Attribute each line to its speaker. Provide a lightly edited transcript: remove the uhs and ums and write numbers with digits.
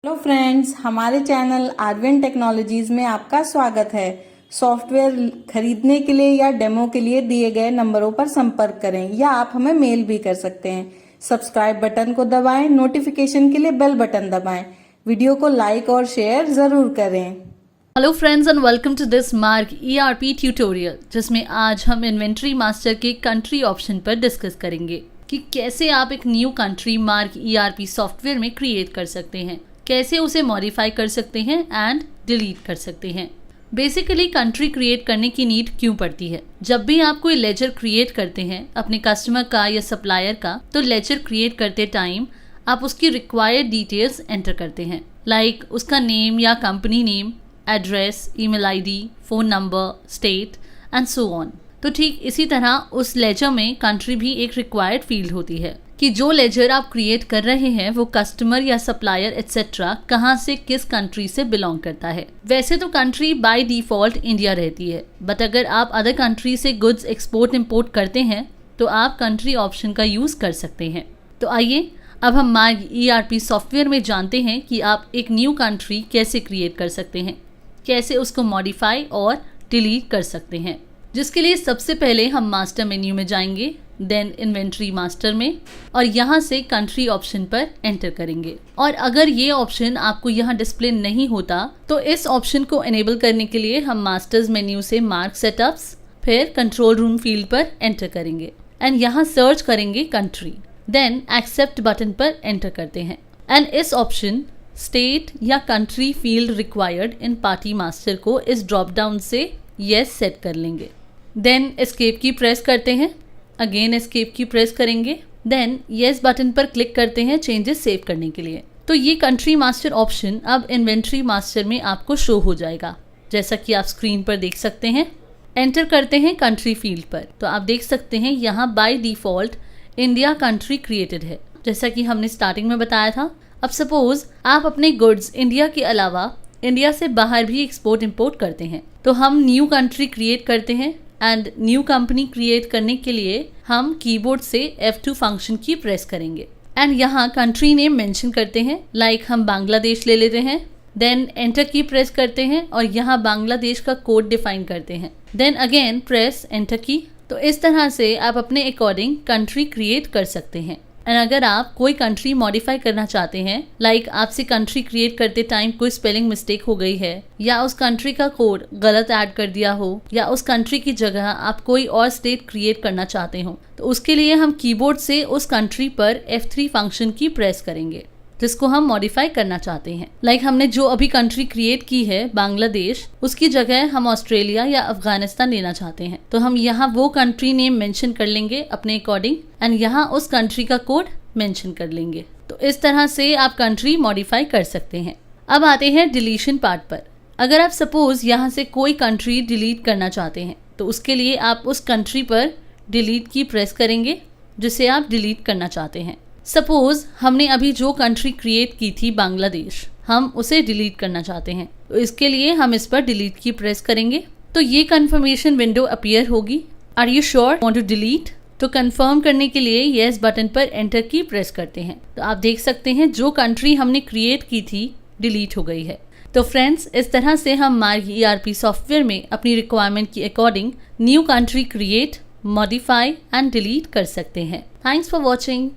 Speaker 1: Hello friends, हमारे channel Arvin technologies में आपका स्वागत है। सॉफ्टवेयर खरीदने के लिए या डेमो के लिए दिए गए नंबरों पर संपर्क करें या आप हमें मेल भी कर सकते हैं। सब्सक्राइब बटन को दबाएं, नोटिफिकेशन के लिए बेल बटन दबाएं। वीडियो को लाइक और शेयर जरूर करें।
Speaker 2: Hello friends and welcome to this Marg ERP tutorial, जिसमें आज हम इन्वेंट्री मास्टर के कंट्री ऑप्शन पर डिस्कस करेंगे कि कैसे आप एक new country Marg ERP software में क्रिएट कर सकते हैं, कैसे उसे मॉडिफाई कर सकते हैं एंड डिलीट कर सकते हैं। बेसिकली कंट्री क्रिएट करने की नीड क्यों पड़ती है? जब भी आप कोई लेजर क्रिएट करते हैं अपने कस्टमर का या सप्लायर का, तो लेजर क्रिएट करते टाइम आप उसकी रिक्वायर्ड डिटेल्स एंटर करते हैं, लाइक उसका नेम या company name, address, email ID, phone number, state and so on. तो ठीक इसी तरह उस लेजर में कंट्री भी एक रिक्वायर्ड फील्ड होती है कि जो लेजर आप क्रिएट कर रहे हैं वो कस्टमर या सप्लायर एटसेट्रा कहाँ से, किस कंट्री से बिलोंग करता है। वैसे तो कंट्री बाय डिफॉल्ट इंडिया रहती है, बट अगर आप अदर कंट्री से गुड्स एक्सपोर्ट इंपोर्ट करते हैं तो आप कंट्री ऑप्शन का यूज कर सकते हैं। तो आइए अब हम मार्क ERP सॉफ्टवेयर में जानते हैं कि आप एक न्यू कंट्री कैसे क्रिएट कर सकते हैं, कैसे उसको मॉडिफाई और डिलीट कर सकते हैं। जिसके लिए सबसे पहले हम मास्टर मेन्यू में जाएंगे, देन इन्वेंट्री मास्टर में, और यहाँ से कंट्री ऑप्शन पर एंटर करेंगे। और अगर ये ऑप्शन आपको यहाँ डिस्प्ले नहीं होता तो इस ऑप्शन को एनेबल करने के लिए हम मास्टर्स मेन्यू से मार्क सेटअप्स, फिर कंट्रोल रूम फील्ड पर एंटर करेंगे एंड यहाँ सर्च करेंगे कंट्री, देन एक्सेप्ट बटन पर एंटर करते हैं एंड इस ऑप्शन स्टेट या country field required in party master को इस ड्रॉप डाउन से येस सेट कर लेंगे। देन एस्केप की प्रेस करते हैं, अगेन एस्केप की प्रेस करेंगे, देन येस बटन पर क्लिक करते हैं चेंजेस सेव करने के लिए। तो ये कंट्री मास्टर ऑप्शन अब इन्वेंट्री मास्टर में आपको शो हो जाएगा, जैसा कि आप स्क्रीन पर देख सकते हैं। एंटर करते हैं कंट्री फील्ड पर, तो आप देख सकते हैं यहाँ by default India country created है, जैसा कि हमने स्टार्टिंग में बताया था। अब सपोज आप अपने गुड्स इंडिया के अलावा इंडिया से बाहर भी एक्सपोर्ट इंपोर्ट करते हैं, तो हम न्यू कंट्री क्रिएट करते हैं एंड न्यू कंपनी क्रिएट करने के लिए हम कीबोर्ड से F2 फंक्शन की प्रेस करेंगे एंड यहाँ कंट्री नेम मेंशन करते हैं, लाइक हम बांग्लादेश ले लेते हैं। देन एंटर की प्रेस करते हैं और यहाँ बांग्लादेश का कोड डिफाइन करते हैं, देन अगेन प्रेस एंटर की। तो इस तरह से आप अपने अकॉर्डिंग कंट्री क्रिएट कर सकते हैं। एंड अगर आप कोई कंट्री मॉडिफाई करना चाहते हैं, लाइक आपसे कंट्री क्रिएट करते टाइम कोई स्पेलिंग मिस्टेक हो गई है, या उस कंट्री का कोड गलत ऐड कर दिया हो, या उस कंट्री की जगह आप कोई और स्टेट क्रिएट करना चाहते हो, तो उसके लिए हम कीबोर्ड से उस कंट्री पर F3 फंक्शन की प्रेस करेंगे जिसको हम मॉडिफाई करना चाहते हैं। लाइक हमने जो अभी कंट्री क्रिएट की है बांग्लादेश, उसकी जगह हम ऑस्ट्रेलिया या अफगानिस्तान लेना चाहते हैं, तो हम यहाँ वो कंट्री नेम मेंशन कर लेंगे अपने अकॉर्डिंग एंड यहाँ उस कंट्री का कोड मेंशन कर लेंगे। तो इस तरह से आप कंट्री मॉडिफाई कर सकते हैं। अब आते हैं डिलीशन पार्ट पर। अगर आप सपोज यहाँ से कोई कंट्री डिलीट करना चाहते हैं तो उसके लिए आप उस कंट्री पर डिलीट की प्रेस करेंगे जिसे आप डिलीट करना चाहते हैं। सपोज हमने अभी जो कंट्री क्रिएट की थी बांग्लादेश, हम उसे डिलीट करना चाहते हैं, तो इसके लिए हम इस पर डिलीट की प्रेस करेंगे। तो ये कंफर्मेशन विंडो अपीयर होगी, are you sure want to delete? तो कंफर्म करने के लिए येस बटन पर एंटर की प्रेस करते हैं। तो आप देख सकते हैं जो कंट्री हमने क्रिएट की थी डिलीट हो गई है। तो फ्रेंड्स, इस तरह से हम मार्क ERP सॉफ्टवेयर में अपनी रिक्वायरमेंट के according new country create, modify and delete कर सकते हैं। Thanks for watching.